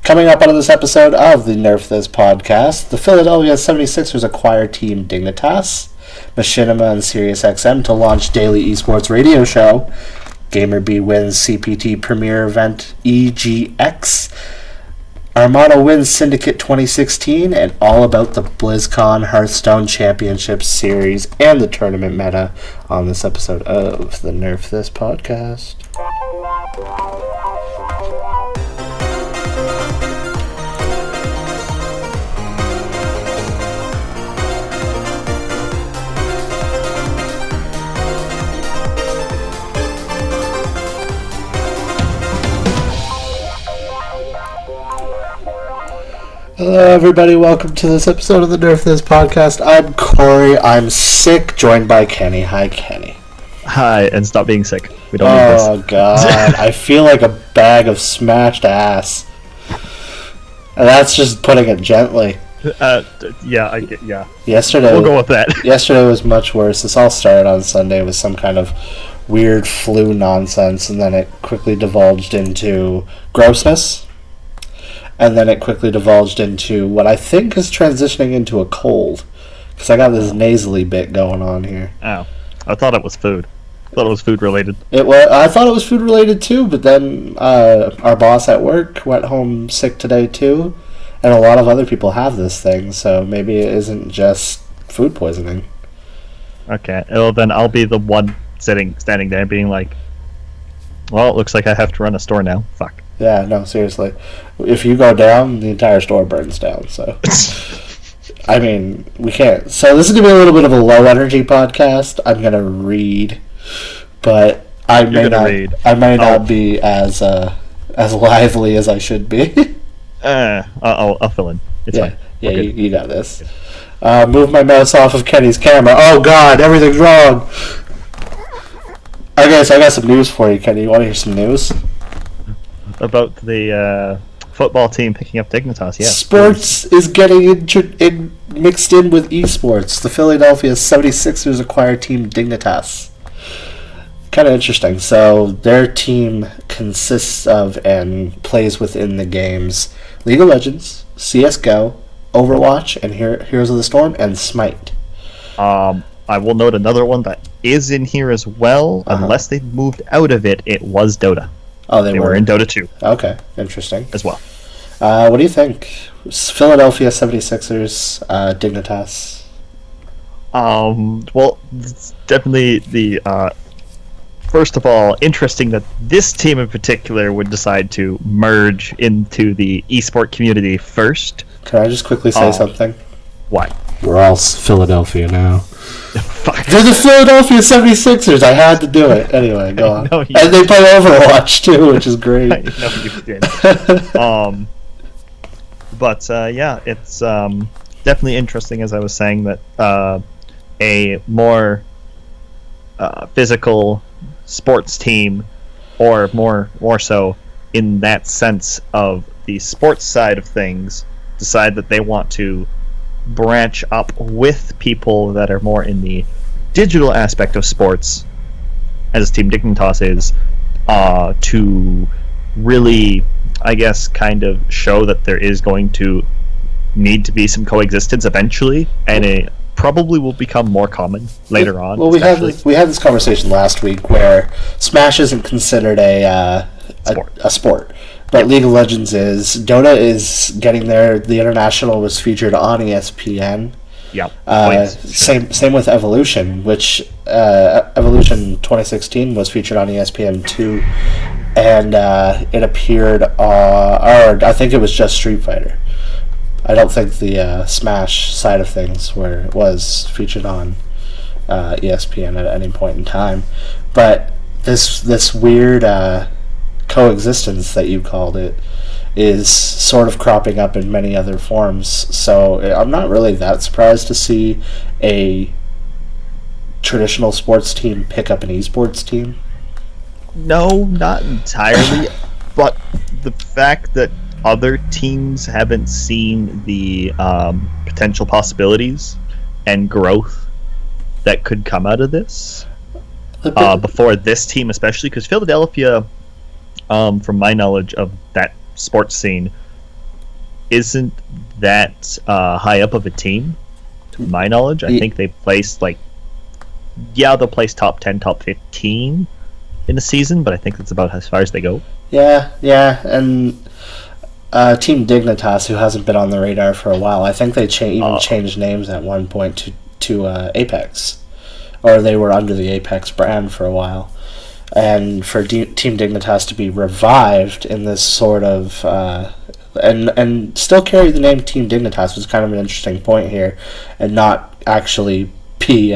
Coming up on this episode of the Nerf This podcast, the Philadelphia 76ers acquire Team Dignitas, Machinima and SiriusXM to launch daily esports radio show, GamerBee wins CPT premier event EGX, ARMADA wins Syndicate 2016, and all about the BLIZZCon Hearthstone Championship Series and the tournament meta on this episode of the Nerf This podcast. Hello everybody, welcome to this episode of the Nerf This podcast. I'm Corey, I'm sick, joined by Kenny. Hi Kenny. Hi, and stop being sick. We don't need this. Oh god, I feel like a bag of smashed ass. And that's just putting it gently. Yeah. Yesterday, we'll go with that. Yesterday was much worse. This all started on Sunday with some kind of weird flu nonsense, and then it quickly divulged into grossness. And then it quickly divulged into what I think is transitioning into a cold. Because I got this nasally bit going on here. Oh. I thought it was food. I thought it was food related. I thought it was food related too, but then our boss at work went home sick today too. And a lot of other people have this thing, so maybe it isn't just food poisoning. Okay. Well, then I'll be the one standing there being like, well, it looks like I have to run a store now. Fuck. Yeah, no, seriously. If you go down, the entire store burns down, so... I mean, we can't... So this is going to be a little bit of a low-energy podcast. I'm going to read, but I may not be as lively as I should be. I'll fill in. It's fine. Yeah, you got this. Move my mouse off of Kenny's camera. Oh, God, everything's wrong! Okay, so I got some news for you, Kenny. You want to hear some news? About the football team picking up Dignitas, yeah. Sports is getting mixed in with esports. The Philadelphia 76ers acquire Team Dignitas. Kind of interesting. So their team consists of and plays within the games League of Legends, CSGO, Overwatch, and Heroes of the Storm, and Smite. I will note another one that is in here as well. Unless they moved out of it, it was Dota. Oh, they were in Dota 2. Okay, interesting. As well. What do you think? Philadelphia 76ers, Dignitas. Well, it's definitely the, first of all, interesting that this team in particular would decide to merge into the esport community first. Can I just quickly say something? Why? We're all Philadelphia now. Fuck. They're the Philadelphia 76ers. I had to do it. Anyway, go on. And they play Overwatch, too, which is great. I know you did. But, yeah, it's definitely interesting, as I was saying, that a more physical sports team, or more so in that sense of the sports side of things, decide that they want to branch up with people that are more in the digital aspect of sports, as Team Dignitas is, to really, I guess, kind of show that there is going to need to be some coexistence eventually, and it probably will become more common later on. Well, we had this conversation last week where Smash isn't considered a sport. But League of Legends is. Dota is getting there. The International was featured on ESPN. Yeah. Same with Evolution, which Evolution 2016 was featured on ESPN too, and it appeared or I think it was just Street Fighter. I don't think the Smash side of things was featured on ESPN at any point in time. But this weird coexistence that you called it is sort of cropping up in many other forms, so I'm not really that surprised to see a traditional sports team pick up an esports team. No, not entirely, but the fact that other teams haven't seen the potential possibilities and growth that could come out of this before this team, especially because Philadelphia, from my knowledge of that sports scene, isn't that high up of a team, to my knowledge. I think they placed they'll place top 10, top 15 in the season, but I think that's about as far as they go. Yeah, and Team Dignitas, who hasn't been on the radar for a while, I think they changed names at one point to Apex, or they were under the Apex brand for a while. And for Team Dignitas to be revived in this sort of and still carry the name Team Dignitas was kind of an interesting point here, and not actually be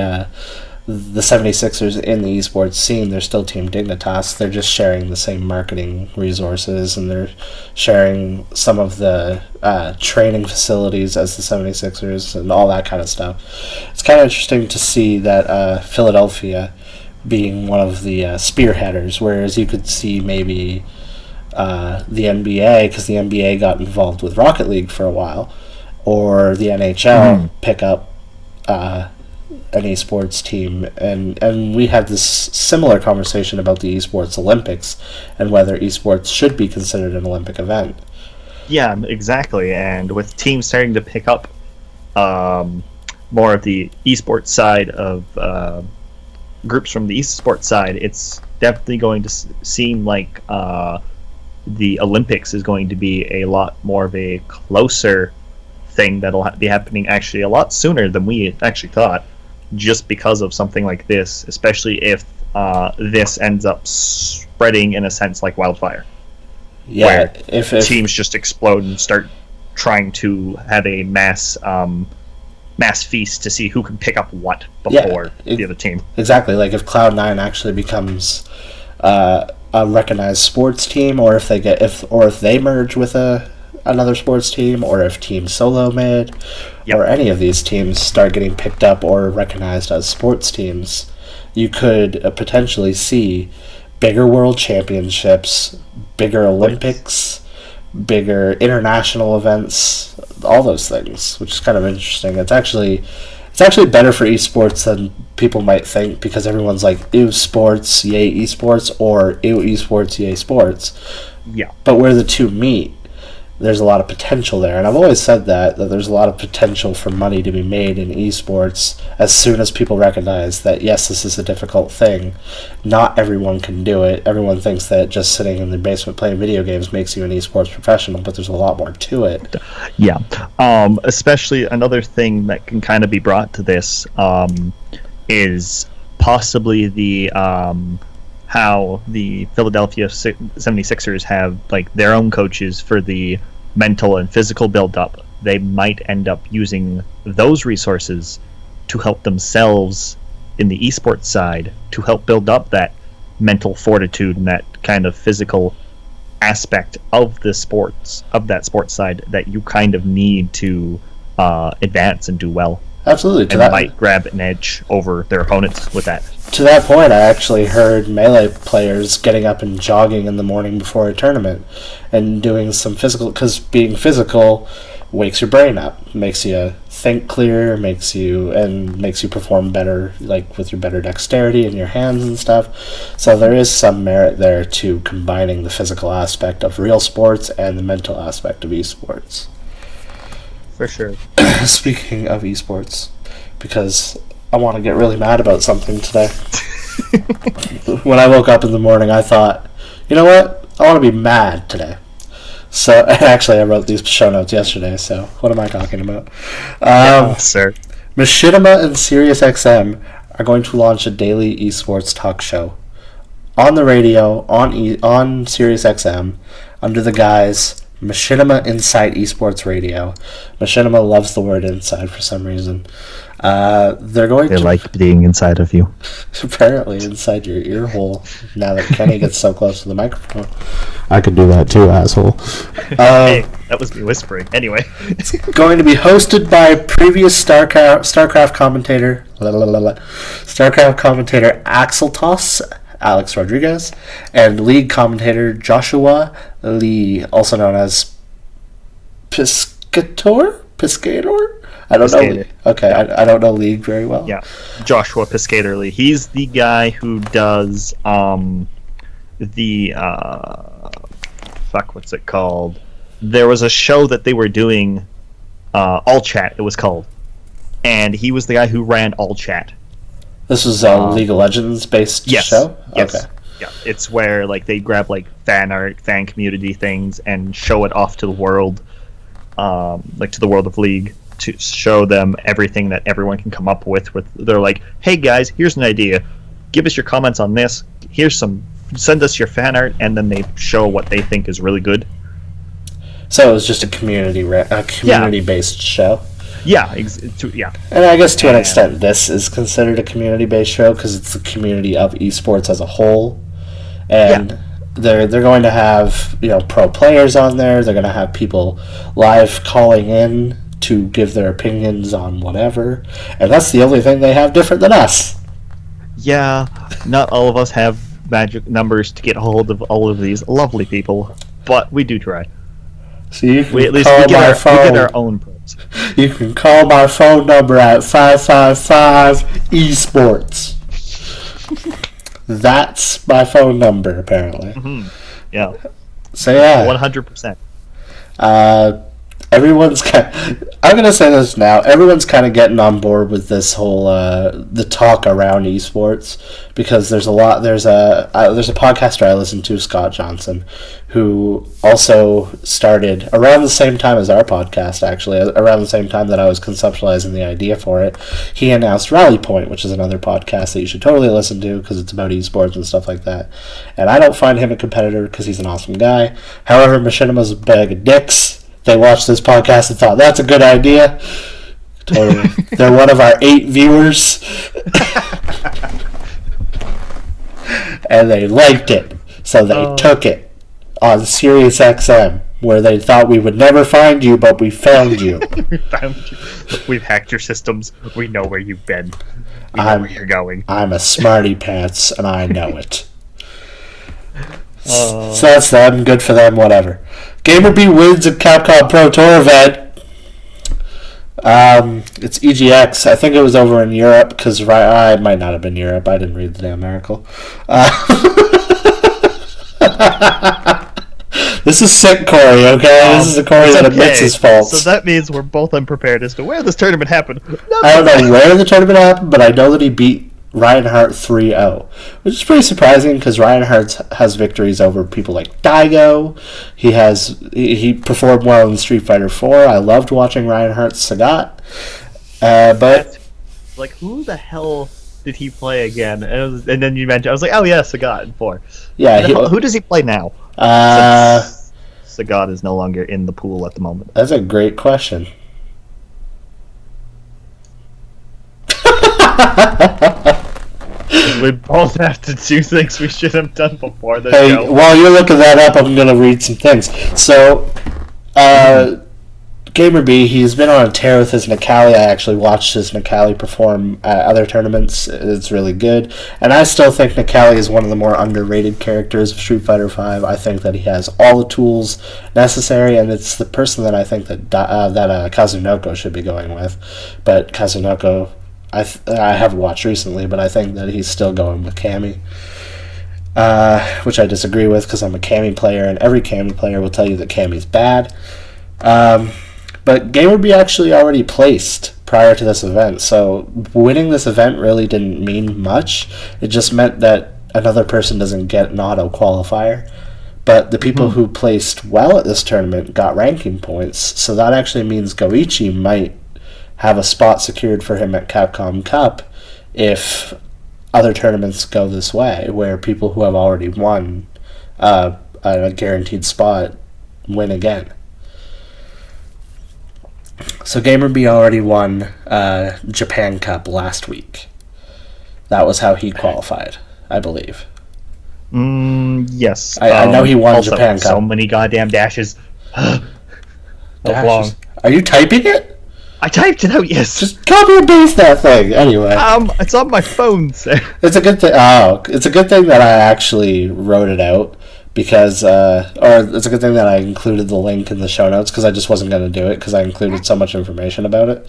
the 76ers in the esports scene. They're still Team Dignitas. They're just sharing the same marketing resources, and they're sharing some of the training facilities as the 76ers and all that kind of stuff. It's kind of interesting to see that Philadelphia being one of the spearheaders, whereas you could see maybe the NBA, because the NBA got involved with Rocket League for a while, or the NHL pick up an esports team, and we had this similar conversation about the esports Olympics and whether esports should be considered an Olympic event. Yeah, exactly. And with teams starting to pick up more of the esports side of groups from the esports side, it's definitely going to seem like the Olympics is going to be a lot more of a closer thing that'll be happening actually a lot sooner than we actually thought, just because of something like this, especially if this ends up spreading in a sense like wildfire. Yeah, where if teams just explode and start trying to have a mass feast to see who can pick up what before the other team. Exactly, like if Cloud9 actually becomes a recognized sports team, or if they merge with another sports team, or if Team Solo Mid, or any of these teams start getting picked up or recognized as sports teams, you could potentially see bigger world championships, bigger Olympics, bigger international events, all those things, which is kind of interesting. It's actually better for esports than people might think, because everyone's like, ew sports, yay esports, or ew esports, yay sports. Yeah. But where the two meet, there's a lot of potential there, and I've always said that there's a lot of potential for money to be made in esports as soon as people recognize that, yes, this is a difficult thing. Not everyone can do it. Everyone thinks that just sitting in the basement playing video games makes you an esports professional, but there's a lot more to it. Yeah. Especially another thing that can kind of be brought to this is possibly the how the Philadelphia 76ers have their own coaches for the mental and physical build-up. They might end up using those resources to help themselves in the esports side, to help build up that mental fortitude and that kind of physical aspect of the sports, of that sports side that you kind of need to advance and do well. Absolutely. And might grab an edge over their opponents with that. To that point, I actually heard Melee players getting up and jogging in the morning before a tournament and doing some physical, because being physical wakes your brain up, makes you think clearer, makes you perform better, with your better dexterity in your hands and stuff. So there is some merit there to combining the physical aspect of real sports and the mental aspect of esports. For sure. Speaking of esports, because I want to get really mad about something today. When I woke up in the morning, I thought, you know what? I want to be mad today. So, actually, I wrote these show notes yesterday, so what am I talking about? Sir. Machinima and SiriusXM are going to launch a daily esports talk show on the radio, on SiriusXM, under the guise Machinima Inside Esports Radio. Machinima loves the word inside for some reason. They like being inside of you. Apparently inside your ear hole, now that Kenny gets so close to the microphone. I could do that too, asshole. Hey, that was me whispering. Anyway. It's going to be hosted by previous StarCraft commentator Axel Toss, Alex Rodriguez, and League commentator Joshua Lee, also known as Piscator? I don't know. Okay, yeah. I don't know League very well. Yeah, Joshua Piscator Lee. He's the guy who does what's it called? there was a show that they were doing, All Chat, it was called. And he was the guy who ran All Chat. This was a League of Legends based show? Yes. Okay. Yeah. It's where like they grab like fan art, fan community things and show it off to the world, like to the world of League, to show them everything that everyone can come up with. They're like, hey guys, here's an idea. Give us your comments on this. Send us your fan art, and then they show what they think is really good. So it was just a community-based show. Yeah, And I guess to an extent, this is considered a community-based show because it's the community of esports as a whole, and they're going to have pro players on there. They're going to have people live calling in to give their opinions on whatever, and that's the only thing they have different than us. Yeah, not all of us have magic numbers to get a hold of all of these lovely people, but we do try. So you can we get our own pros. You can call my phone number at 555 Esports. That's my phone number, apparently. Mm-hmm. Yeah. So yeah, 100%. Everyone's I'm gonna say this now. Everyone's kind of getting on board with this whole the talk around esports, because there's a podcaster I listen to, Scott Johnson, who also started around the same time as our podcast. Actually, around the same time that I was conceptualizing the idea for it, he announced Rally Point, which is another podcast that you should totally listen to because it's about esports and stuff like that. And I don't find him a competitor because he's an awesome guy. However, Machinima's a bag of dicks. They watched this podcast and thought, that's a good idea. Totally. They're one of our 8 viewers. And they liked it. So they took it on SiriusXM, where they thought we would never find you, but we found you. We found you. We've hacked your systems. We know where you've been. We know where you're going. I'm a smarty pants, and I know it. So that's them. Good for them. Whatever. GamerBee wins a Capcom Pro Tour event. It's EGX. I think it was over in Europe because I might not have been Europe. I didn't read the damn article. This is sick, Corey. Okay, this is a Corey that admits his faults. So that means we're both unprepared as to where this tournament happened. I don't know where the tournament happened, but I know that he beat Reinhardt 3-0, which is pretty surprising because Reinhardt has victories over people like Daigo. He performed well in Street Fighter 4. I loved watching Reinhardt Sagat. But like, who the hell did he play again? And then you mentioned, I was like, oh yeah, Sagat in 4. Yeah. Who does he play now? Sagat is no longer in the pool at the moment. That's a great question. We both have to do things we should have done before the show. While you're looking that up, I'm going to read some things. So, GamerBee, he's been on a tear with his Necalli. I actually watched his Necalli perform at other tournaments. It's really good. And I still think Necalli is one of the more underrated characters of Street Fighter V. I think that he has all the tools necessary, and it's the person that I think that Kazunoko should be going with. But Kazunoko, I haven't watched recently, but I think that he's still going with Cammy, which I disagree with because I'm a Cammy player, and every Cammy player will tell you that Cammy's bad. But GamerBee actually already placed prior to this event, so winning this event really didn't mean much. It just meant that another person doesn't get an auto qualifier. But the people who placed well at this tournament got ranking points, so that actually means Goichi might have a spot secured for him at Capcom Cup if other tournaments go this way, where people who have already won a guaranteed spot win again. So GamerBee already won Japan Cup last week. That was how he qualified, I believe. Yes. I know he won also, Japan Cup. So many goddamn dashes. Dashes. Are you typing it? I typed it out, yes. Just copy and paste that thing, anyway. It's on my phone, sir. It's a good thing. Oh, it's a good thing that I actually wrote it out because, or it's a good thing that I included the link in the show notes because I just wasn't going to do it because I included so much information about it.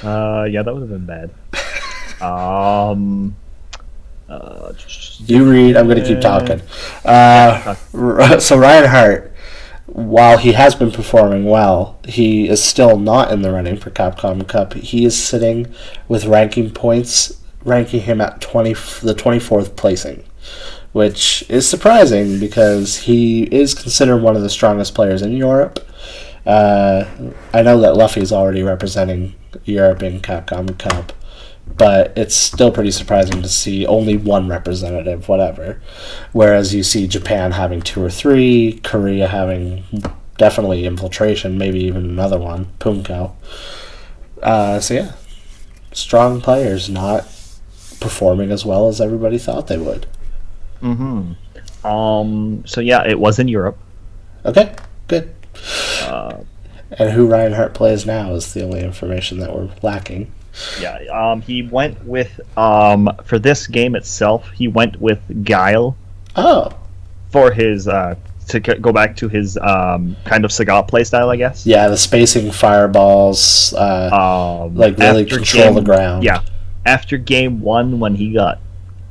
Yeah, that would have been bad. You read. I'm going to keep talking. So Reinhardt. while he has been performing well, he is still not in the running for Capcom Cup. He is sitting with ranking points, ranking him at the 24th placing, which is surprising because he is considered one of the strongest players in Europe. I know that Luffy's already representing Europe in Capcom Cup, but it's still pretty surprising to see only one representative, whatever. Whereas you see Japan having 2 or 3, Korea having definitely Infiltration, maybe even another one, Punko. So yeah, strong players not performing as well as everybody thought they would. So yeah, it was in Europe. Okay, good. And who Reinhardt plays now is the only information that we're lacking. Yeah, he went with for this game itself. He went with Guile. Oh, for his to go back to his kind of Sagat playstyle, I guess. Yeah, the spacing fireballs, like really control the ground. Yeah, after game 1 when he got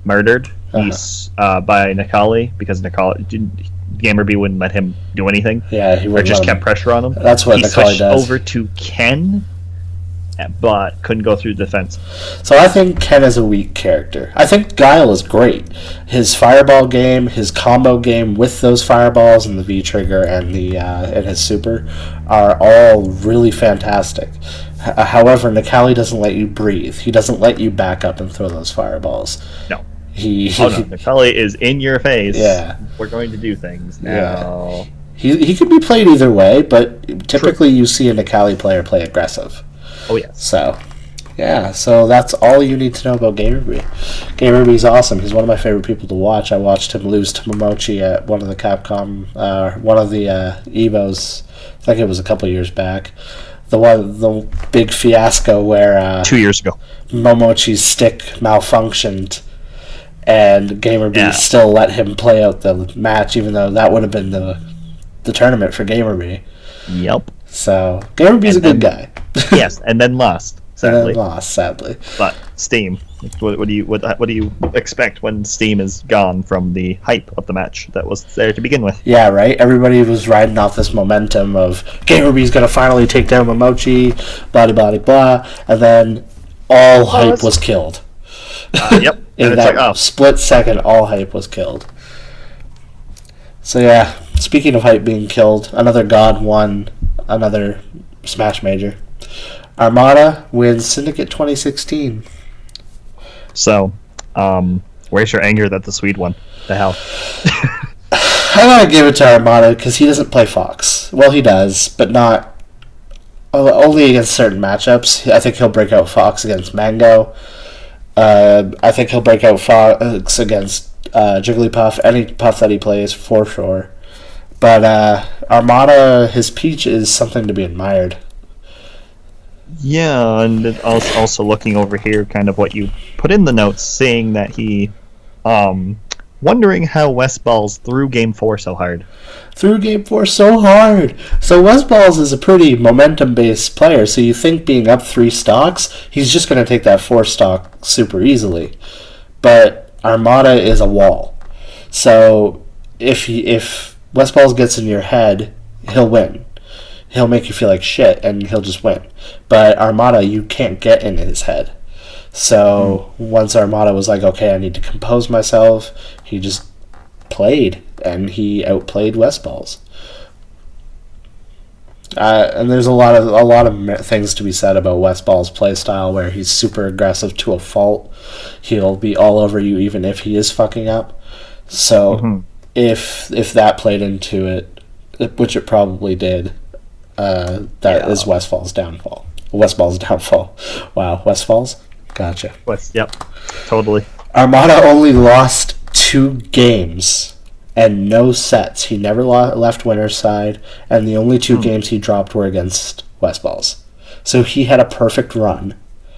murdered, he's by Nikali because GamerBee wouldn't let him do anything. Yeah, he or just kept pressure on him. That's what he Nikali does. Over to Ken, but couldn't go through defense. So I think Ken is a weak character. I think Guile is great. His fireball game, his combo game with those fireballs and the V trigger and the and his super are all really fantastic. However, Nikali doesn't let you breathe. He doesn't let you back up and throw those fireballs. No. Nikali is in your face. Yeah. We're going to do things now. Yeah. He could be played either way, but typically you see a Nikali player play aggressive. Oh, yes. So, yeah. So that's all you need to know about GamerBee. GamerBee's awesome. He's one of my favorite people to watch. I watched him lose to Momochi at one of the Capcom, one of the Evos. I think it was a couple years back. The big fiasco where 2 years ago, Momochi's stick malfunctioned, and GamerBee still let him play out the match, even though that would have been the tournament for GamerBee. Yep. So GamerBee's a good guy. Yes, and then lost. Sadly. But Steam. What do you expect when Steam is gone from the hype of the match that was there to begin with? Yeah, right. Everybody was riding off this momentum of GamerBee's gonna finally take down Momochi, blah blah blah, and then all hype was killed. Yep. In that split second, all hype was killed. So yeah, speaking of hype being killed, another god won another Smash Major. ARMADA wins Syndicate 2016. So, where's your anger that the Swede won? The hell? I gotta give it to ARMADA because he doesn't play Fox. Well, he does, but not only against certain matchups. I think he'll break out Fox against Mango. I think he'll break out Fox against Jigglypuff. Any Puff that he plays, for sure. But ARMADA, his Peach is something to be admired. Yeah, and also looking over here, kind of what you put in the notes, saying that he, wondering how Westballs threw Game 4 so hard. Threw Game 4 so hard! So Westballs is a pretty momentum-based player, so you think being up 3 stocks, he's just going to take that 4 stock super easily. But ARMADA is a wall. So if Westballs gets in your head, he'll win. He'll make you feel like shit, and he'll just win. But ARMADA, you can't get in his head. So once ARMADA was like, okay, I need to compose myself, he just played, and he outplayed Westballs. And there's a lot of things to be said about Westball's playstyle, where he's super aggressive to a fault. He'll be all over you even if he is fucking up. So if that played into it, which it probably did, that is Westfall's downfall. Westball's downfall. Wow, Westfall's? Gotcha. Yep, totally. ARMADA only lost 2 games and no sets. He never left winner's side, and the only 2 games he dropped were against Westballs. So he had a perfect run.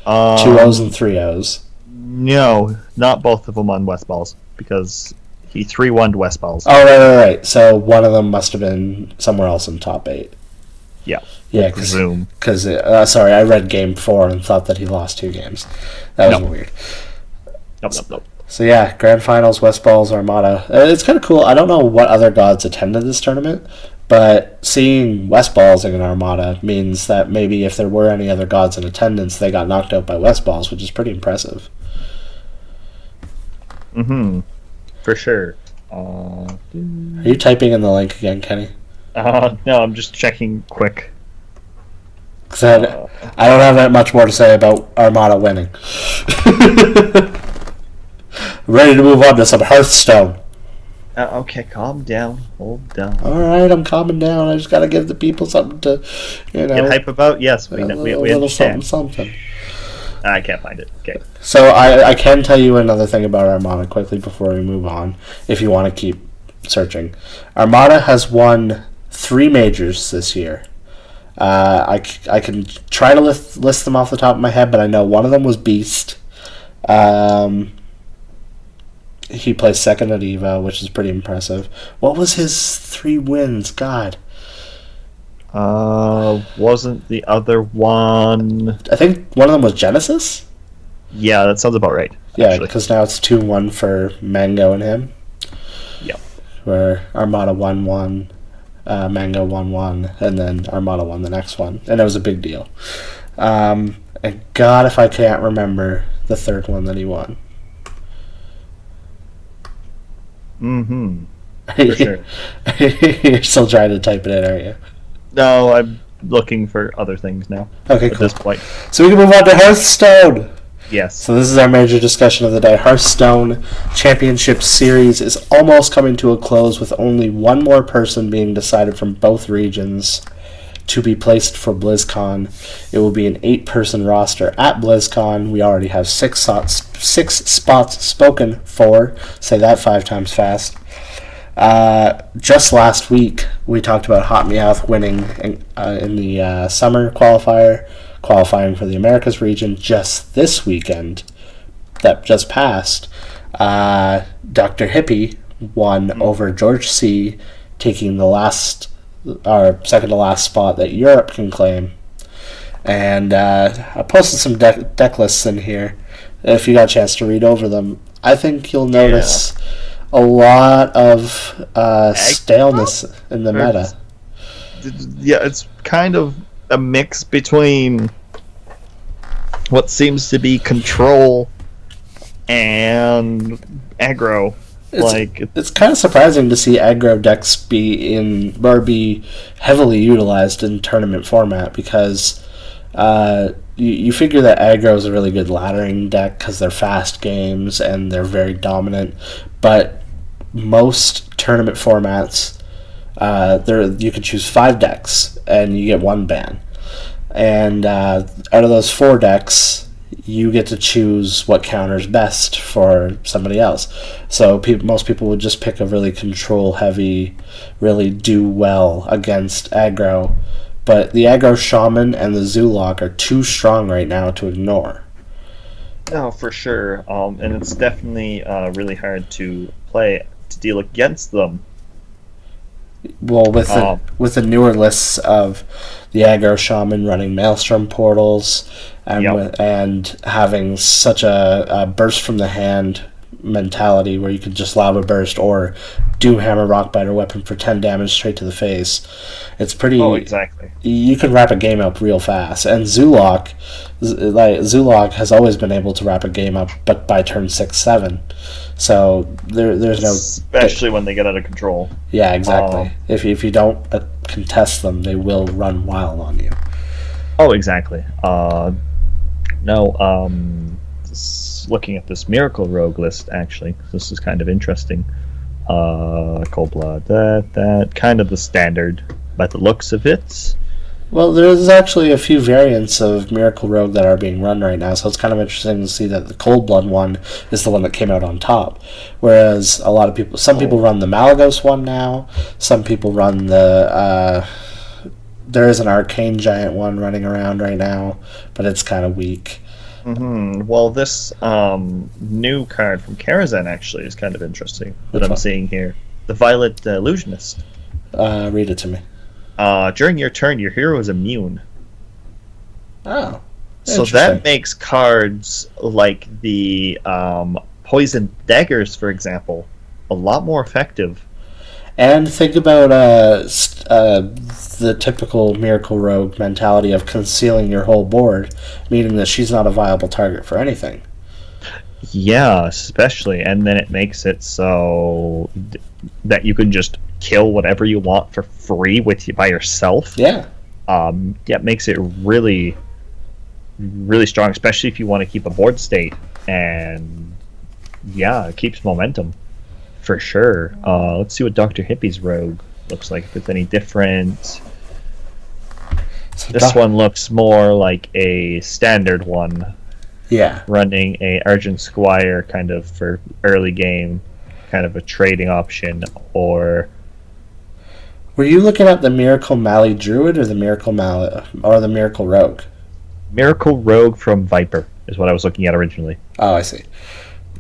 2-0s and 3-0s. No, not both of them on Westballs, because he 3-1'd Westballs. Oh, right. So one of them must have been somewhere else in top 8. Yeah. Yeah, because sorry, I read Game 4 and thought that he lost 2 games. That was weird. Nope. So yeah, Grand Finals, Westballs, ARMADA. It's kind of cool. I don't know what other gods attended this tournament, But seeing West Balls in an Armada means that maybe if there were any other gods in attendance, they got knocked out by West Balls, which is pretty impressive. Mm-hmm. For sure. Are you typing in the link again, Kenny? No, I'm just checking quick. Because I don't have that much more to say about Armada winning. Ready to move on to some Hearthstone. Okay, calm down. Hold down. Alright, I'm calming down. I just gotta give the people something to, Get hype about? Yes, we understand. Something. I can't find it. Okay. So I can tell you another thing about Armada quickly before we move on, if you want to keep searching. Armada has won 3 majors this year. I can try to list them off the top of my head, but I know one of them was Beast. He placed second at EVO, which is pretty impressive. What was his 3 wins? God. Wasn't the other one... I think one of them was Genesis? Yeah, that sounds about right. Yeah, because now it's 2-1 for Mango and him. Yep. Where Armada won one, Mango won one, and then Armada won the next one. And it was a big deal. And God, if I can't remember the third one that he won. Mm-hmm. For sure. You're still trying to type it in, aren't you? No, I'm looking for other things now. Okay, cool. At this point. So we can move on to Hearthstone. Yes. So this is our major discussion of the day. Hearthstone Championship Series is almost coming to a close with only one more person being decided from both regions to be placed for BLIZZCon. It will be an 8-person roster at BLIZZCon. We already have 6 spots spoken for. Say that 5 times fast. Just last week, we talked about Hot Meowth winning in the summer qualifier, qualifying for the Americas region. Just this weekend, that just passed, Dr. Hippie won over George C., taking the second to last spot that Europe can claim. And I posted some deck lists in here. If you got a chance to read over them, I think you'll notice a lot of staleness in the meta. Yeah, it's kind of a mix between what seems to be control and aggro. It's kind of surprising to see aggro decks be heavily utilized in tournament format, because you figure that aggro is a really good laddering deck because they're fast games and they're very dominant, but most tournament formats, you can choose 5 decks and you get 1 ban, and out of those 4 decks, you get to choose what counters best for somebody else. So most people would just pick a really control heavy, really do well against aggro, but the aggro shaman and the Zoolock are too strong right now to ignore. No, for sure. And it's definitely really hard to deal against them. Well, with the newer lists of the aggro shaman running Maelstrom portals and having such a burst from the hand mentality where you could just lava burst or do hammer rockbiter weapon for 10 damage straight to the face, it's pretty. Oh, exactly. You can wrap a game up real fast, and Zoolock has always been able to wrap a game up, but by turn 6-7. So there's no, especially when they get out of control. Yeah, exactly. If you don't contest them, they will run wild on you. Oh, exactly. Looking at this Miracle Rogue list, actually, this is kind of interesting. Cold Blood, that kind of the standard by the looks of it. Well, there's actually a few variants of Miracle Rogue that are being run right now, so it's kind of interesting to see that the Cold Blood one is the one that came out on top. Whereas some people run the Malagos one now, some people run the, there is an Arcane Giant one running around right now, but it's kind of weak. Mm-hmm. Well, this new card from Karazhan actually is kind of interesting that I'm seeing here. The Violet Illusionist. Read it to me. During your turn, your hero is immune. Oh. So that makes cards like the Poison Daggers, for example, a lot more effective. And think about the typical Miracle Rogue mentality of concealing your whole board, meaning that she's not a viable target for anything. Yeah, especially, and then it makes it so that you can just kill whatever you want for free by yourself. Yeah. It makes it really, really strong, especially if you want to keep a board state, and yeah, it keeps momentum for sure. Let's see what Dr. Hippie's rogue looks like, if it's any different. So this one looks more like a standard one. Yeah. Running a Argent Squire kind of for early game, kind of a trading option, or... Were you looking at the Miracle Mally Druid or the Miracle Rogue? Miracle Rogue from Viper is what I was looking at originally. Oh, I see.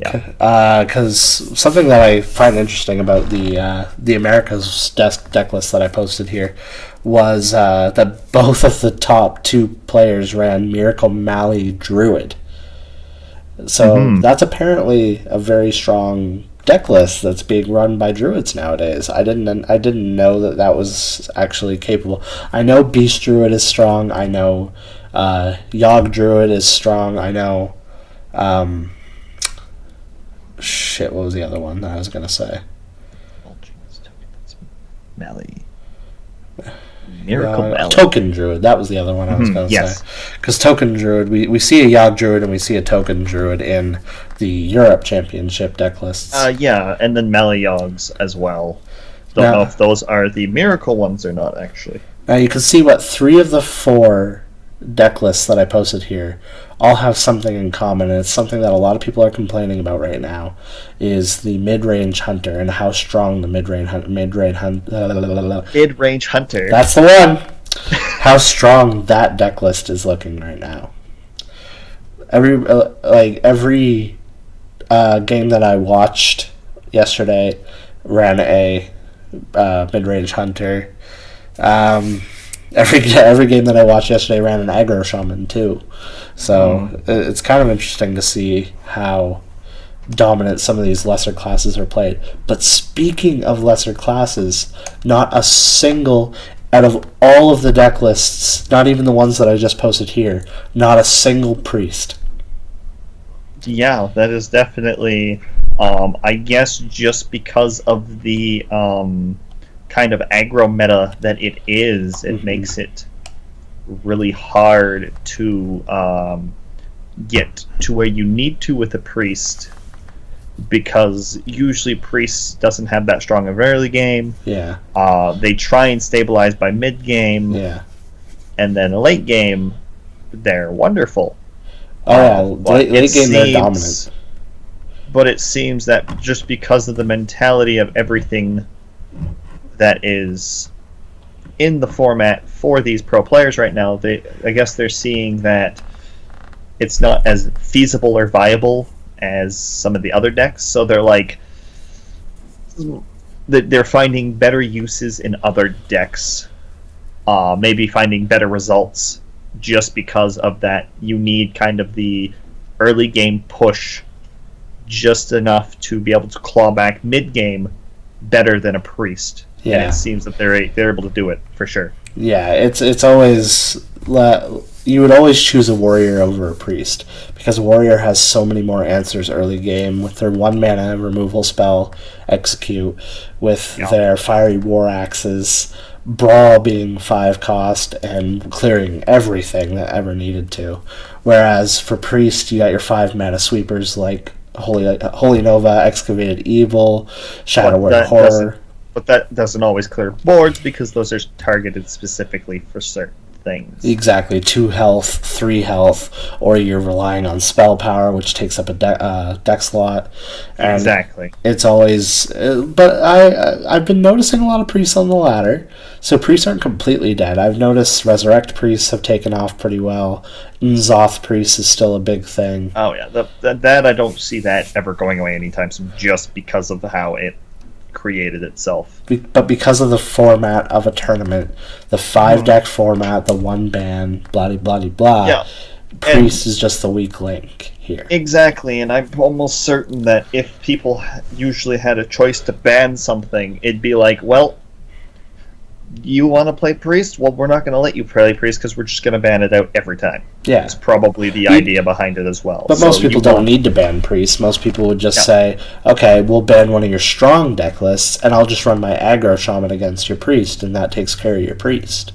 Yeah. Because something that I find interesting about the Americas deck list that I posted here was that both of the top 2 players ran Miracle Mally Druid. So that's apparently a very strong deck list that's being run by druids nowadays. I didn't know that was actually capable. I know Beast Druid is strong. I know Yogg Druid is strong. I know what was the other one that I was gonna say? Mally. Miracle Mally. Token Druid, that was the other one I was going to yes. say. Because Token Druid, we see a Yogg Druid and we see a Token Druid in the Europe Championship deck lists. Yeah, and then Mally Yoggs as well. Don't know if those are the Miracle ones or not, actually. Now you can see what 3 of the 4 deck lists that I posted here all have something in common, and it's something that a lot of people are complaining about right now, is the mid-range hunter and how strong the mid-range hunter. Mid-range hunter. That's the one. How strong that deck list is looking right now. Every game that I watched yesterday ran a mid-range hunter. Every game that I watched yesterday ran an aggro shaman too. So it's kind of interesting to see how dominant some of these lesser classes are played. But speaking of lesser classes, not a single out of all of the deck lists, not even the ones that I just posted here, not a single priest. Yeah, that is definitely, I guess just because of the kind of aggro meta that it is, it makes it really hard to get to where you need to with a priest, because usually priest doesn't have that strong of early game. Yeah. They try and stabilize by mid game. Yeah. And then late game, they're wonderful. Late game they're dominant. But it seems that just because of the mentality of everything that is in the format for these pro players right now, I guess they're seeing that it's not as feasible or viable as some of the other decks, so they're like, they're finding better uses in other decks, maybe finding better results just because of that. You need kind of the early game push just enough to be able to claw back mid game better than a priest. Yeah. And it seems that they're able to do it for sure. Yeah, it's always, you would always choose a warrior over a priest, because a warrior has so many more answers early game with their 1 mana removal spell, execute, with their fiery war axes, brawl being 5 cost, and clearing everything that ever needed to. Whereas for priest, you got your 5 mana sweepers like Holy Nova, Excavated Evil, Shadow Word Horror. But that doesn't always clear boards, because those are targeted specifically for certain things. Exactly, 2 health, 3 health, or you're relying on spell power, which takes up a deck slot. And exactly. It's always, but I've been noticing a lot of priests on the ladder, so priests aren't completely dead. I've noticed resurrect priests have taken off pretty well. Zoth priests is still a big thing. Oh yeah, that I don't see that ever going away anytime soon, just because of how it created itself. But because of the format of a tournament, the 5 deck format, the 1 ban, blah blah blah blah, Priest is just the weak link here. Exactly, and I'm almost certain that if people usually had a choice to ban something, it'd be like, well, you want to play Priest? Well, we're not going to let you play Priest because we're just going to ban it out every time. Yeah. It's probably the idea behind it as well. But most people don't need to ban Priest. Most people would just say, okay, we'll ban one of your strong deck lists, and I'll just run my aggro shaman against your Priest, and that takes care of your Priest.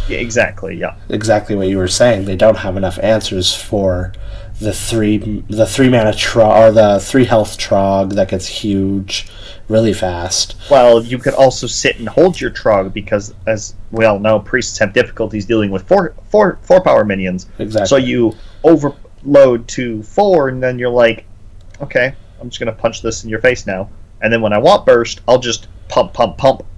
Yeah, exactly, yeah. Exactly what you were saying. They don't have enough answers for the three mana Trog, or the 3 health Trog that gets huge really fast. Well, you could also sit and hold your Trog because, as we all know, priests have difficulties dealing with four power minions. Exactly. So you overload to 4, and then you're like, okay, I'm just going to punch this in your face now. And then when I want burst, I'll just pump,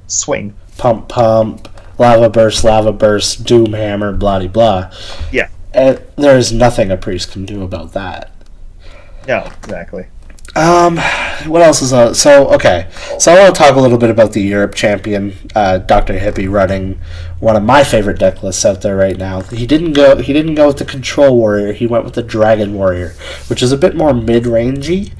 swing. Pump, lava burst, doom hammer, blah blah. Yeah. And there's nothing a priest can do about that. No, exactly. What else is on? So I want to talk a little bit about the Europe champion, Dr. Hippie, running one of my favorite deck lists out there right now. He didn't go with the Control Warrior. He went with the Dragon Warrior, which is a bit more mid-rangey,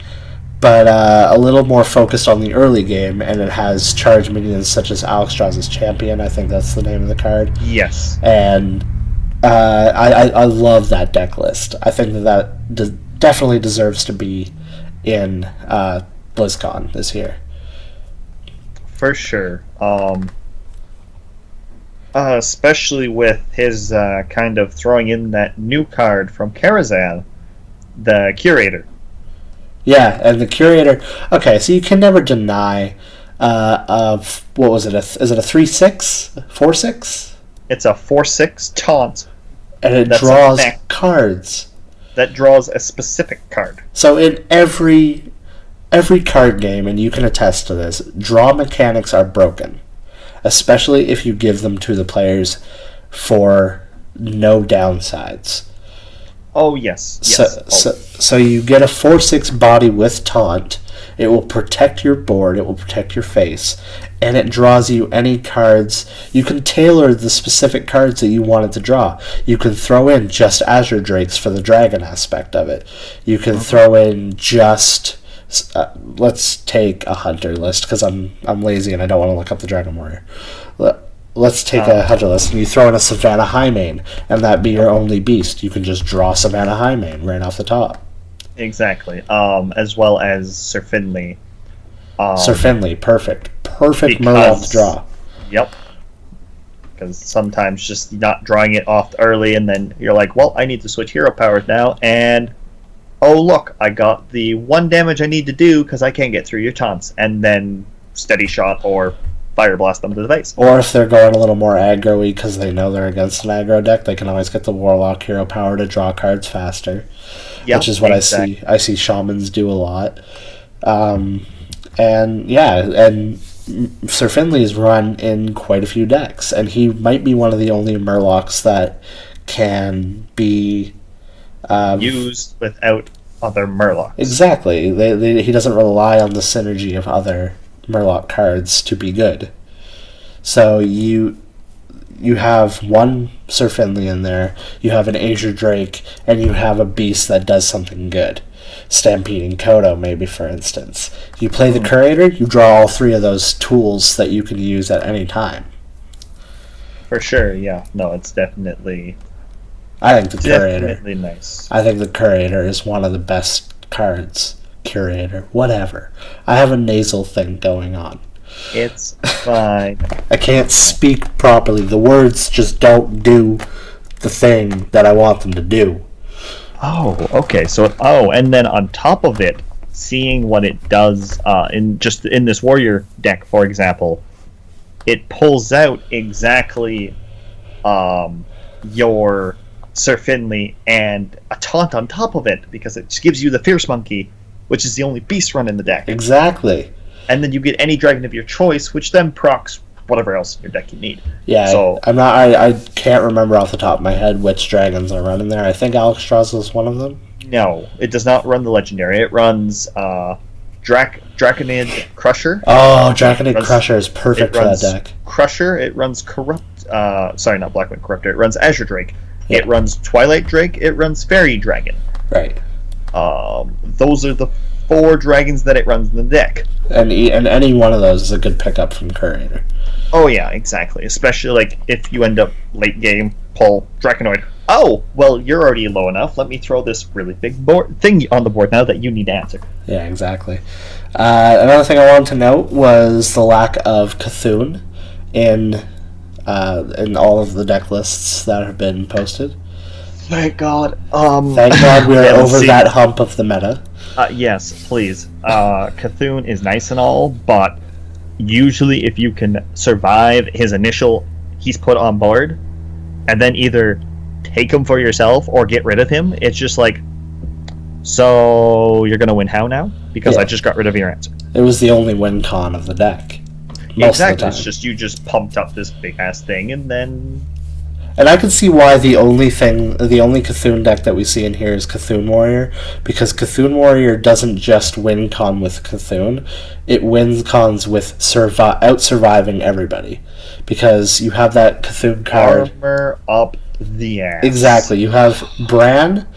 but a little more focused on the early game, and it has charge minions such as Alexstras's Champion. I think that's the name of the card. Yes. And I love that deck list. I think that definitely deserves to be in BlizzCon this year. For sure. Especially with his kind of throwing in that new card from Karazhan, the Curator. Yeah, and the Curator... Okay, so you can never deny... what was it? Is it a 3/6? 4/6? It's a 4/6 taunt. And it draws cards. That draws a specific card. So in every card game, and you can attest to this, draw mechanics are broken. Especially if you give them to the players for no downsides. Oh, yes. So you get a 4/6 body with taunt. It will protect your board, it will protect your face, and it draws you any cards. You can tailor the specific cards that you want it to draw. You can throw in just Azure Drakes for the dragon aspect of it. You can throw in just... let's take a hunter list, because I'm lazy and I don't want to look up the Dragon Warrior. Let's take a hunter list, and you throw in a Savannah Highmane, and that be your only beast. You can just draw Savannah Highmane right off the top. Exactly. As well as Sir Finley. Sir Finley, perfect Murloc draw. Yep. Because sometimes just not drawing it off early, and then you're like, well, I need to switch hero powers now, and oh look, I got the 1 damage I need to do because I can't get through your taunts, and then steady shot or fire blast them to the face. Or if they're going a little more aggro-y because they know they're against an aggro deck, they can always get the Warlock hero power to draw cards faster. Yep, which is what exactly. I see shamans do a lot. And Sir Finley's run in quite a few decks, and he might be one of the only Murlocs that can be used without other Murlocs. Exactly. He doesn't rely on the synergy of other Murloc cards to be good. So you have one Sir Finley in there, you have an Azure Drake, and you have a beast that does something good. Stampeding Kodo, maybe, for instance. You play the Curator, you draw all 3 of those tools that you can use at any time. For sure, yeah. No, it's definitely... I think the Curator... Definitely nice. I think the Curator is one of the best cards. Curator, whatever. I have a nasal thing going on. It's fine. I can't speak properly. The words just don't do the thing that I want them to do. Oh, okay. And then on top of it, seeing what it does in this warrior deck, for example, it pulls out exactly your Sir Finley and a taunt on top of it, because it gives you the Fierce Monkey, which is the only beast run in the deck. Exactly. And then you get any dragon of your choice, which then procs whatever else in your deck you need. Yeah, so, I can't remember off the top of my head which dragons are running there. I think Alexstrasza is one of them. No, it does not run the legendary. It runs Draconid Crusher. Oh, Draconid Crusher is perfect for that deck. Crusher. It runs Corrupt. Sorry, not Blackwing Corruptor. It runs Azure Drake. It runs Twilight Drake. It runs Fairy Dragon. Right. Those are the 4 dragons that it runs in the deck. And any one of those is a good pickup from Curator. Oh yeah, exactly. Especially like if you end up late game, pull Draconoid. Oh, well, you're already low enough. Let me throw this really big thing on the board now that you need to answer. Yeah, exactly. Another thing I wanted to note was the lack of Cthulhu in all of the deck lists that have been posted. Thank God. Thank God we're over that hump of the meta. Yes, please. Cthulhu is nice and all, but usually if you can survive his initial he's put on board, and then either take him for yourself or get rid of him, it's just like, so you're going to win how now? Because I just got rid of your answer. It was the only win con of the deck. Exactly. It's just you just pumped up this big ass thing, and then. And I can see why the only Cthulhu deck that we see in here is Cthulhu Warrior, because Cthulhu Warrior doesn't just win con with Cthulhu, it wins cons with out-surviving everybody. Because you have that Cthulhu card. Armor up the ass. Exactly. You have Bran,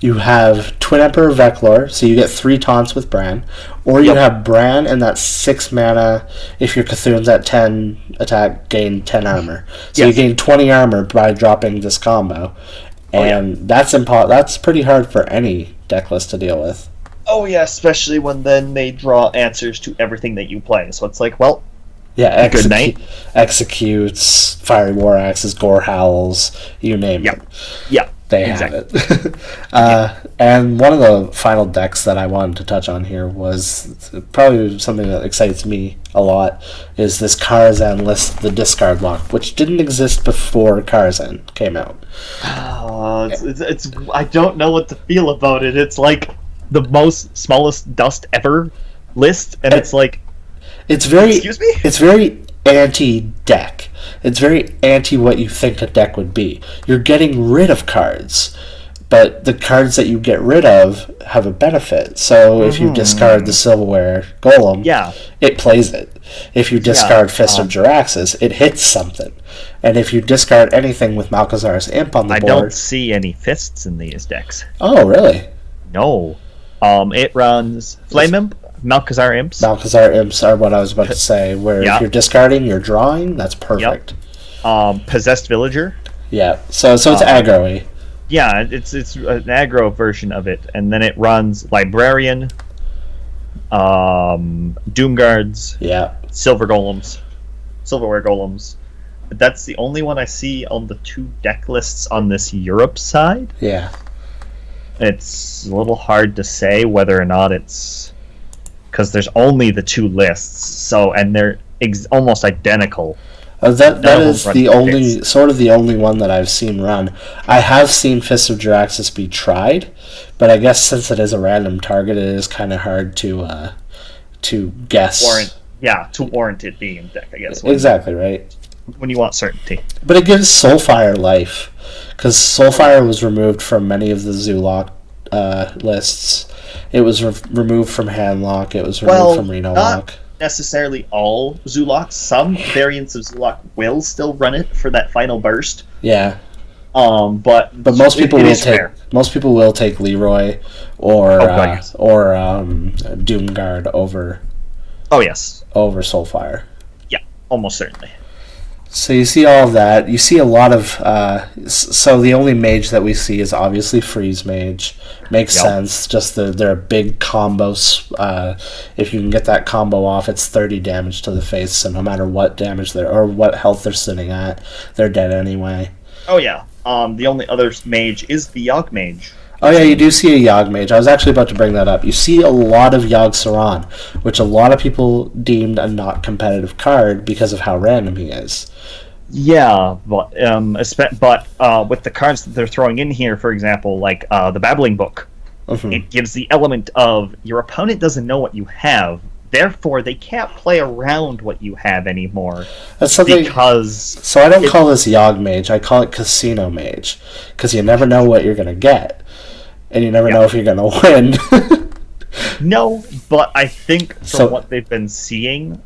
you have Twin Emperor Veclor, so you get 3 taunts with Bran, or you have Bran and that 6 mana, if your Cthulhu's at 10 attack, gain 10 armor. So you gain 20 armor by dropping this combo, and that's pretty hard for any deck list to deal with. Oh yeah, especially when then they draw answers to everything that you play, so it's like, well, good night. Executes, Fiery War Axes, Gore Howls, you name it. Yeah. They have it. And one of the final decks that I wanted to touch on here was probably something that excites me a lot, is this Karazhan list, the discard lock, which didn't exist before Karazhan came out. It's I don't know what to feel about it. It's like the smallest dust ever list, and it's like, it's very, excuse me? It's very anti-deck. It's very anti what you think a deck would be. You're getting rid of cards, but the cards that you get rid of have a benefit. So if you discard the Silverware Golem, it plays it. If you discard Fist of Jaraxxus, it hits something. And if you discard anything with Malchezaar's Imp on the board... I don't see any Fists in these decks. Oh, really? No. It runs Flame Imp, Malchezaar Imps. Malchezaar Imps are what I was about to say, where if you're discarding, you're drawing, that's perfect. Possessed Villager. Yeah, so it's aggro-y. Yeah, it's an aggro version of it, and then it runs Librarian, Doomguards, Silverware Golems. But that's the only one I see on the 2 deck lists on this Europe side. Yeah. It's a little hard to say whether or not it's... because there's only the 2 lists, so, and they're almost identical. That is the only one that I've seen run. I have seen Fist of Jaraxxus be tried, but I guess since it is a random target, it is kind of hard to guess. To warrant it being in deck, I guess. Exactly, right. When you want certainty. But it gives Soulfire life, because Soulfire was removed from many of the Zoolock lists. It was removed from Handlock. It was removed from Reno Lock. Necessarily all Zoolocks. Some variants of Zoolock will still run it for that final burst. Yeah. But most people will take Leroy or Doomguard over. Oh yes. Over Soulfire. Yeah, almost certainly. So you see all of that. You see a lot of... so the only mage that we see is obviously Freeze Mage. Makes sense. Just they're a big combo. If you can get that combo off, it's 30 damage to the face. So no matter what damage or what health they're sitting at, they're dead anyway. Oh yeah. The only other mage is the Yogg Mage. Oh yeah, you do see a Yogg Mage. I was actually about to bring that up. You see a lot of Yogg Saron, which a lot of people deemed a not competitive card because of how random he is. Yeah, but with the cards that they're throwing in here, for example, like the Babbling Book, it gives the element of your opponent doesn't know what you have, therefore they can't play around what you have anymore. That's something. So I don't call this Yogg Mage. I call it Casino Mage, because you never know what you're gonna get. And you never know if you're going to win. No, but I think from what they've been seeing,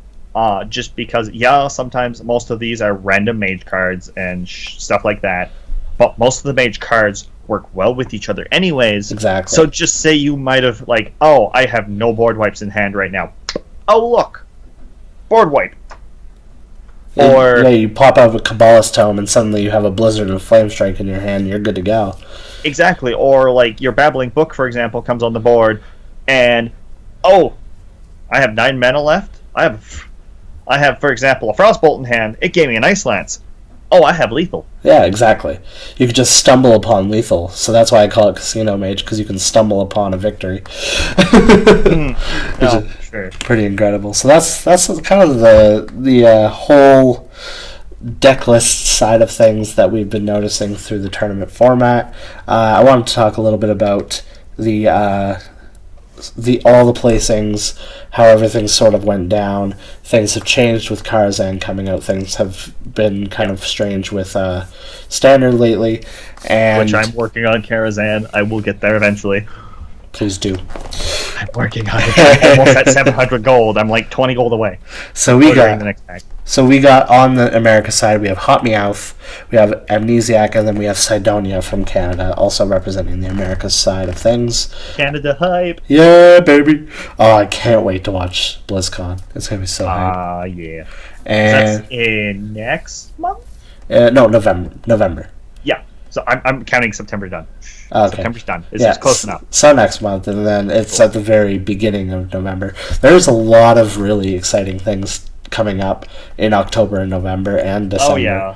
just because, sometimes most of these are random mage cards and stuff like that. but most of the mage cards work well with each other anyways. Exactly. So just say you might have, like, oh, I have no board wipes in hand right now. Oh, look. Board wipe. Or yeah, you pop out a Kabbalist Tome and suddenly you have a Blizzard of Flame Strike in your hand and you're good to go. exactly. Or, like, your Babbling Book, for example, comes on the board, and, oh, I have 9 mana left. I have, for example, a Frostbolt in hand. It gave me an Ice Lance. Oh, I have lethal. Yeah, exactly. You could just stumble upon lethal. So that's why I call it Casino Mage, because you can stumble upon a victory. Which is Sure. pretty incredible. So that's kind of the whole deck list side of things that we've been noticing through the tournament format. I wanted to talk a little bit about the all the placings, how everything sort of went down. Things have changed with Karazhan coming out. Things have been kind of strange with Standard lately, and Which I'm working on, Karazhan. I will get there eventually. please do. I'm working on it. I'm almost at 700 gold. I'm like 20 gold away. So we Ordering got the next pack. So we got on the America side, we have Hot Meowth, we have Amnesiac, and then we have Sidonia from Canada, also representing the America side of things. Canada hype. Yeah, baby! Oh, I can't wait to watch BlizzCon. It's gonna be so hype. Yeah. And That's in next month? no, November. Yeah. So I'm counting September done. Okay. September's done. It's just close enough. So next month, and then it's at the very beginning of November. There's a lot of really exciting things coming up in October and November and December. Oh yeah,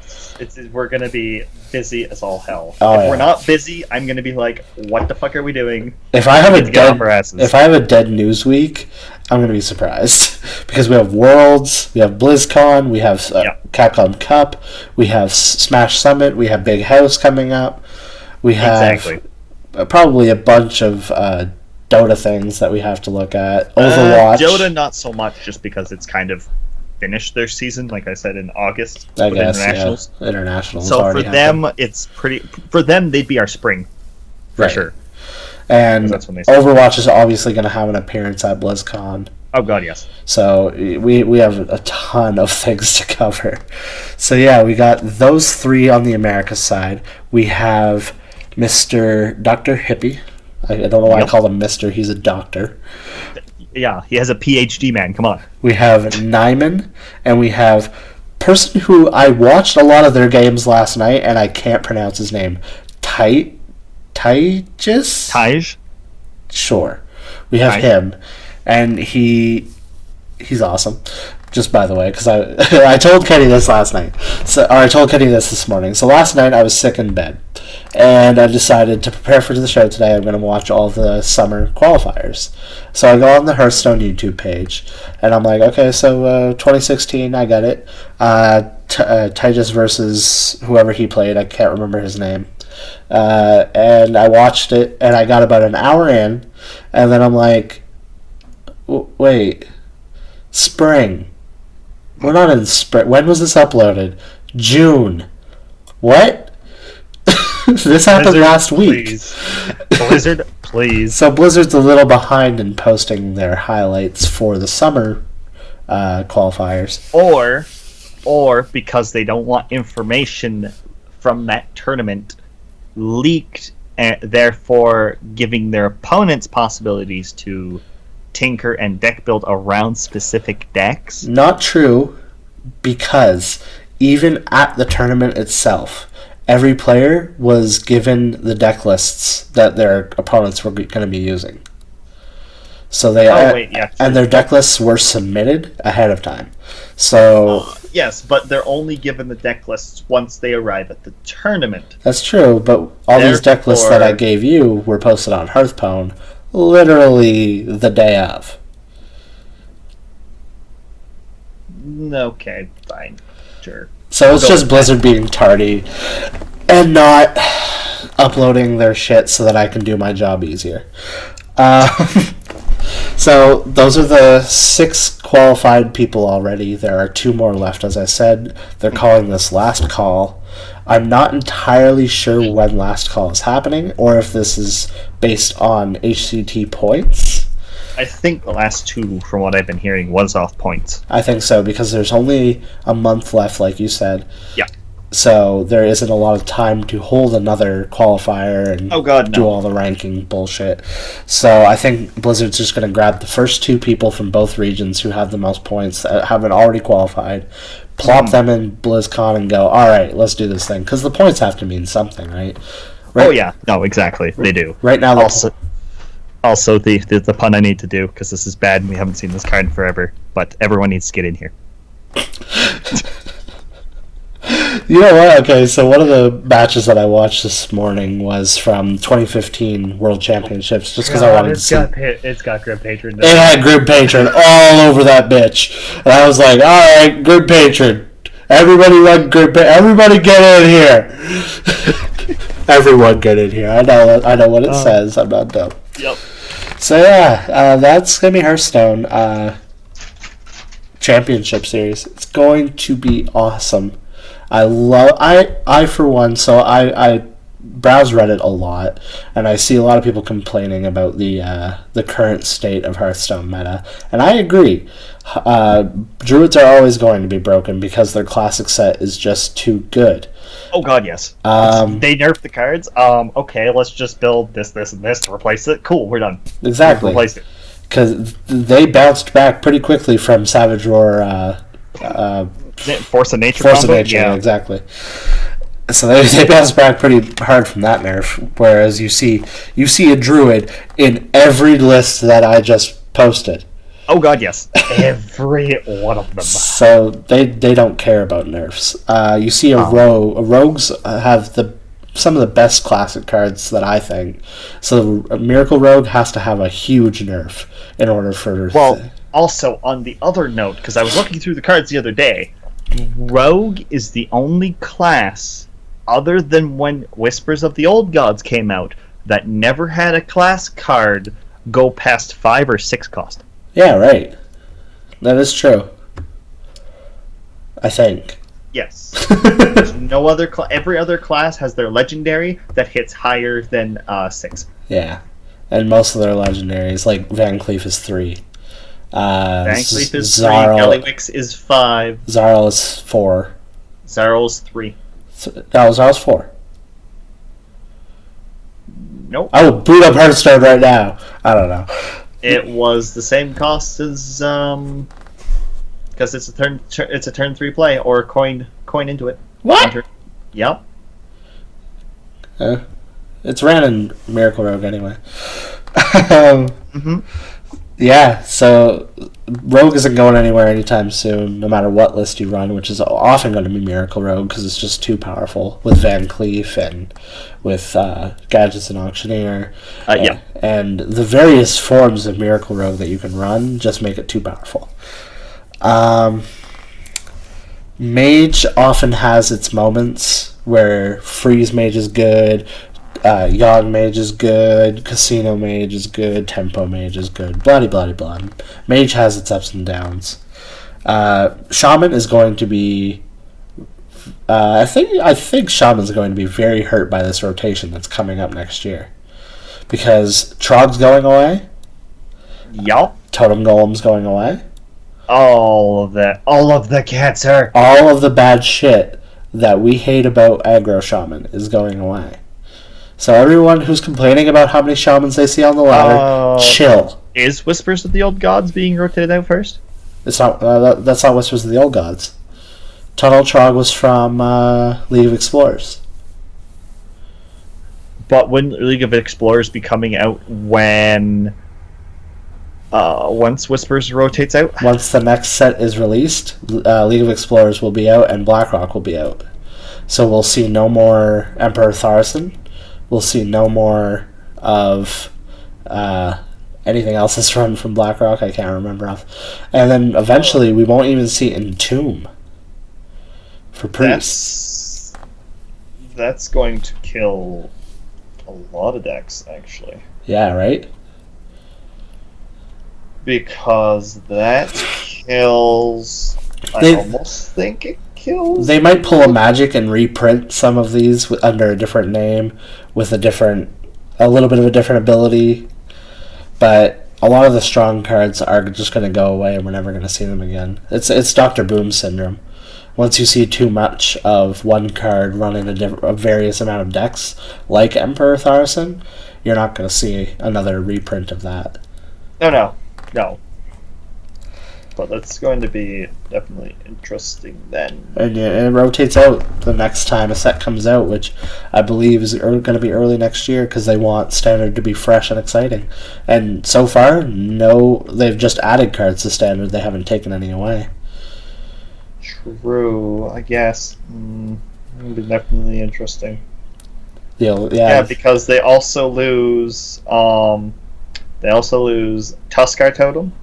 we're gonna be busy as all hell. Oh, if yeah. we're not busy, I'm gonna be like, what the fuck are we doing? If I have We need to get off our asses. if I have a dead news week, I'm gonna be surprised because we have Worlds, we have BlizzCon, we have Capcom Cup, we have Smash Summit, we have Big House coming up, we have Exactly. Probably a bunch of Dota things that we have to look at. Overwatch, Dota not so much, just because it's kind of finished their season, like I said, in August. I with guess, internationals. yeah. Internationals. So for already them, happened. it's pretty. For them, they'd be our spring, for Right. sure. And That's when they start. Overwatch is obviously going to have an appearance at BlizzCon. Oh god, yes. So we have a ton of things to cover. So yeah, we got those three on the America side. We have Mr. Dr. Hippie. I don't know why I call him Mr. He's a doctor. Yeah, he has a PhD, man. Come on. We have Nyman, and we have person who I watched a lot of their games last night, and I can't pronounce his name. Taijis? Taj? Sure. We have Taj. him, and he's awesome. Just by the way, because I told Kenny this last night, or I told Kenny this morning. So last night I was sick in bed, and I decided to prepare for the show today. I'm going to watch all the summer qualifiers. So I go on the Hearthstone YouTube page, and I'm like, okay, so 2016, I got it. Tejas versus whoever he played, I can't remember his name. And I watched it, and I got about an hour in, and then I'm like, wait, spring. We're not in spring. When was this uploaded? June. What? This happened Blizzard, last week. Please. Blizzard, please. So Blizzard's a little behind in posting their highlights for the summer qualifiers. Or because they don't want information from that tournament leaked, and therefore giving their opponents possibilities to tinker and deck build around specific decks. Not true, because even at the tournament itself, every player was given the deck lists that their opponents were going to be using. So they and their deck lists were submitted ahead of time. So yes, but they're only given the deck lists once they arrive at the tournament. That's true, but all these deck lists that I gave you were posted on Hearthstone literally the day of. Okay, fine. Sure. So it's just Blizzard being tardy and not uploading their shit so that I can do my job easier. So those are the 6 qualified people already. There are 2 more left, as I said. They're calling this last call. I'm not entirely sure when last call is happening, or if this is based on HCT points. I think the last 2, from what I've been hearing, was off points. I think so, because there's only a month left, like you said. Yeah. so there isn't a lot of time to hold another qualifier and do all the ranking bullshit. So I think Blizzard's just going to grab the first 2 people from both regions who have the most points that haven't already qualified, plop them in BlizzCon, and go, all right, let's do this thing. Because the points have to mean something, right? Oh, yeah. No, exactly. They do. Right now, also the pun I need to do, because this is bad and we haven't seen this card in forever, but everyone needs to get in here. You know what? Okay, so one of the matches that I watched this morning was from 2015 World Championships, just because I wanted to see. It's got Grid Patron. It had Grid Patron all over that bitch, and I was like, "All right, Grid Patron, everybody run Grid Patron, everybody get in here, everyone get in here." I know what it says. I'm not dumb. Yep. So yeah, that's gonna be Hearthstone Championship Series. It's going to be awesome. I for one, so I browse Reddit a lot, and I see a lot of people complaining about the current state of Hearthstone meta, and I agree. Druids are always going to be broken because their classic set is just too good. Oh god, yes. They nerfed the cards. Okay, let's just build this, and this to replace it. Cool, we're done. Exactly. Replaced it. Because they bounced back pretty quickly from Savage Roar. Force of Nature. Yeah, exactly. So they bounced back pretty hard from that nerf. Whereas you see a druid in every list that I just posted. Oh god, yes, every one of them. So they don't care about nerfs. You see rogues have some of the best classic cards that I think. So a Miracle Rogue has to have a huge nerf in order for. Well, also on the other note, because I was looking through the cards the other day. Rogue is the only class, other than when Whispers of the Old Gods came out, that never had a class card go past 5 or 6 cost. Yeah, right. That is true. I think. Yes. There's no other every other class has their legendary that hits higher than 6. Yeah. And most of their legendaries, like Van Cleef is 3. Van Cleef is 3, Gallywix is 5. Zarl is 4. Zarl's 3. No, Zarl's 4. Nope. I will boot up Hearthstone right now. I don't know. It was the same cost as because it's a turn 3 play or coin into it. What? Yep. It's ran in Miracle Rogue anyway. Mm-hmm. Yeah, so Rogue isn't going anywhere anytime soon, no matter what list you run, which is often going to be Miracle Rogue because it's just too powerful with Van Cleef and with Gadgets and Auctioneer. Yeah. And the various forms of Miracle Rogue that you can run just make it too powerful. Mage often has its moments where Freeze Mage is good, Yawg Mage is good, Casino Mage is good, Tempo Mage is good, blah. Mage has its ups and downs. Shaman is going to be... I think Shaman's going to be very hurt by this rotation that's coming up next year. Because Trog's going away. Yup. Totem Golem's going away. All of the cancer. All of the bad shit that we hate about aggro Shaman is going away. So everyone who's complaining about how many Shamans they see on the ladder, chill. Is Whispers of the Old Gods being rotated out first? It's not. That's not Whispers of the Old Gods. Tunnel Trog was from League of Explorers. But wouldn't League of Explorers be coming out when... once Whispers rotates out? Once the next set is released, League of Explorers will be out and BlackRock will be out. So we'll see no more Emperor Tharson. We'll see no more of anything else that's run from BlackRock. I can't remember. And then eventually we won't even see Entomb for priests. That's going to kill a lot of decks, actually. Yeah, right? Because that kills... I almost think it kills... They might pull a magic and reprint some of these under a different name with a little bit of a different ability. But a lot of the strong cards are just going to go away and we're never going to see them again. It's Dr. Boom syndrome, once you see too much of one card running a various amount of decks, like Emperor Tharson, you're not going to see another reprint of that. No. But that's going to be definitely interesting then. And it rotates out the next time a set comes out, which I believe is going to be early next year, because they want Standard to be fresh and exciting. And so far, no, they've just added cards to Standard. They haven't taken any away. True, I guess. It'll be definitely interesting. Yeah, because they also lose. They also lose Tuskar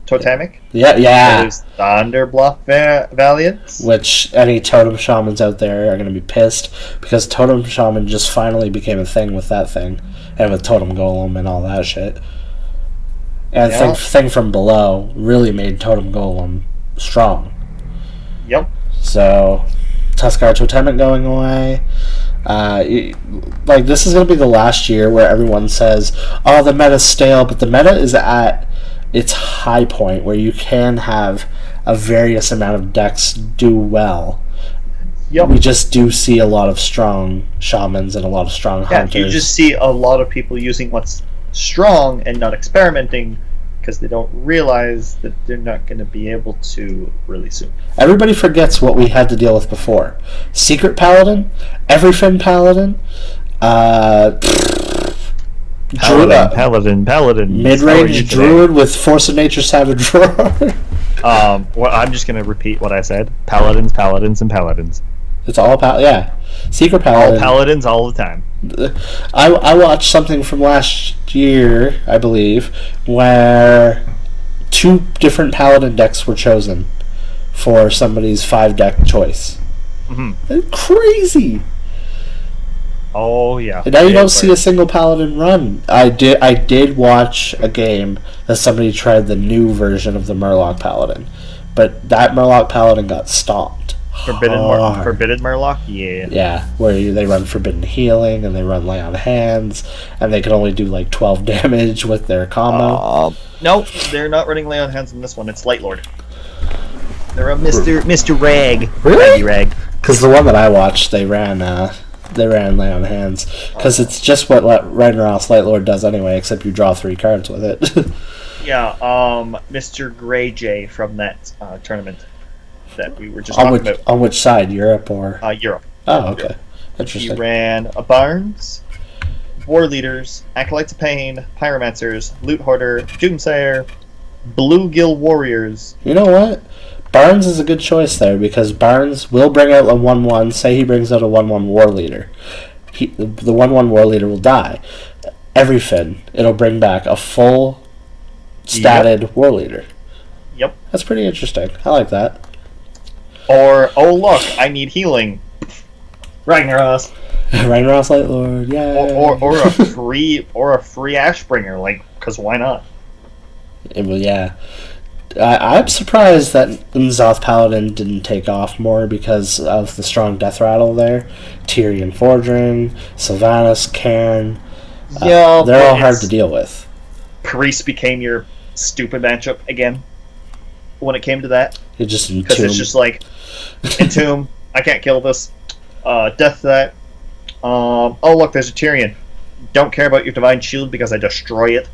Totemic. Yeah. They lose Thunderbluff Valiant. Which any Totem Shamans out there are going to be pissed, because Totem Shaman just finally became a thing with that thing, and with Totem Golem and all that shit. And thing from below really made Totem Golem strong. Yep. So, Tuskar Totemic going away. This is going to be the last year where everyone says, oh, the meta's stale, but the meta is at its high point where you can have a various amount of decks do well. Yep. We just do see a lot of strong shamans and a lot of strong hunters. You just see a lot of people using what's strong and not experimenting, because they don't realize that they're not going to be able to really soon. Everybody forgets what we had to deal with before. Secret Paladin, Everyfin Paladin, Paladin. Mid-range Druid with Force of Nature Savage Roar. I'm just going to repeat what I said. Paladins, and Paladins. It's all Secret Paladin. All Paladins all the time. I watched something from last year, I believe, where 2 different Paladin decks were chosen for somebody's 5-deck choice. Mm-hmm. Crazy. Oh yeah. And now you don't see a single Paladin run. I did watch a game that somebody tried the new version of the Murloc Paladin, but that Murloc Paladin got stomped. Forbidden Murloc? Yeah. Yeah, where they run Forbidden Healing, and they run Lay on Hands, and they can only do 12 damage with their combo. No, they're not running Lay on Hands in this one. It's Light Lord. They're a Mr. Rag. Really? Rag. Because the one that I watched, they ran Lay on Hands, because it's just what Ragnaros Light Lord does anyway, except you draw 3 cards with it. Yeah, Mr. Grey J from that tournament that we were just talking about. On which side, Europe or? Europe. Oh, okay. Interesting. He ran a Barnes, War Leaders, Acolytes of Pain, Pyromancers, Loot Hoarder, Doomsayer, Bluegill Warriors. You know what? Barnes is a good choice there, because Barnes will bring out a 1/1. Say he brings out a 1/1 War Leader. The 1/1 War Leader will die. Everything, it'll bring back a full statted War Leader. Yep. That's pretty interesting. I like that. Or, oh look, I need healing. Ragnaros. Ragnaros Light Lord, yeah. Or a free Ashbringer, because why not? Yeah. I'm surprised that N'Zoth Paladin didn't take off more because of the strong death rattle there. Tyrion Fordring, Sylvanas, Cairn. Yeah, they're all hard to deal with. Priest became your stupid matchup again when it came to that. It just entomb. Because it's just entomb. I can't kill this. Death that. Oh look, there's a Tyrion. Don't care about your Divine Shield because I destroy it.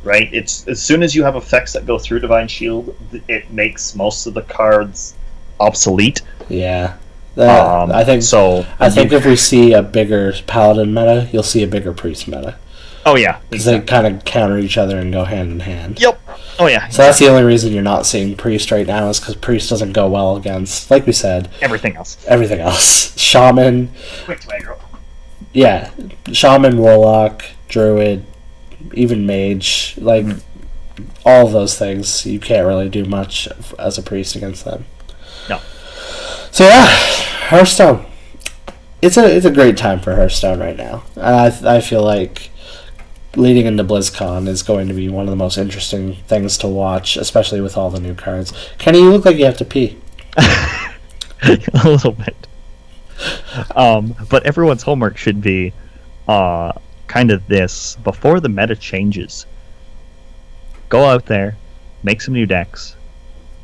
Right? It's as soon as you have effects that go through Divine Shield, it makes most of the cards obsolete. Yeah. I think if we see a bigger Paladin meta, you'll see a bigger Priest meta. Oh yeah, because they kind of counter each other and go hand in hand. Yep. Oh yeah. So that's the only reason you're not seeing Priest right now, is because Priest doesn't go well against, like we said, everything else. Shaman. Quick to aggro. Yeah, Shaman, Warlock, Druid, even Mage, all of those things. You can't really do much as a Priest against them. No. So yeah, Hearthstone. It's a great time for Hearthstone right now. I feel like leading into BlizzCon is going to be one of the most interesting things to watch, especially with all the new cards. Kenny, you look like you have to pee. A little bit. But everyone's homework should be kind of this. Before the meta changes, go out there, make some new decks,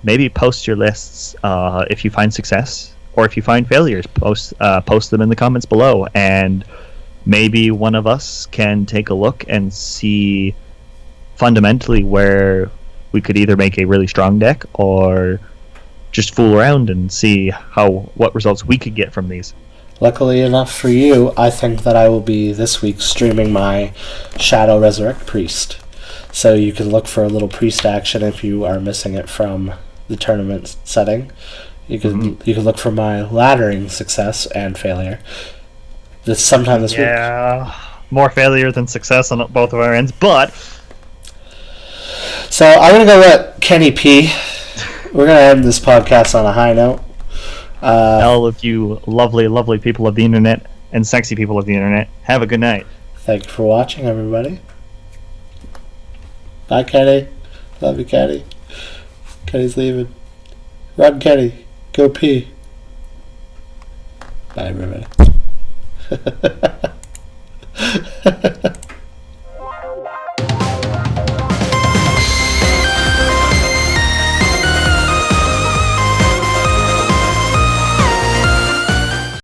maybe post your lists if you find success or if you find failures, post them in the comments below, and maybe one of us can take a look and see fundamentally where we could either make a really strong deck or just fool around and see what results we could get from these. Luckily enough for you, I think that I will be this week streaming my Shadow Resurrect Priest. So you can look for a little priest action if you are missing it from the tournament setting. You can look for my laddering success and failure. Sometime this week. Yeah, more failure than success on both of our ends, but... So I'm going to go let Kenny P. We're going to end this podcast on a high note. All of you lovely, lovely people of the internet and sexy people of the internet, have a good night. Thank you for watching, everybody. Bye, Kenny. Love you, Kenny. Kenny's leaving. Run, Kenny. Go pee. Bye, everybody.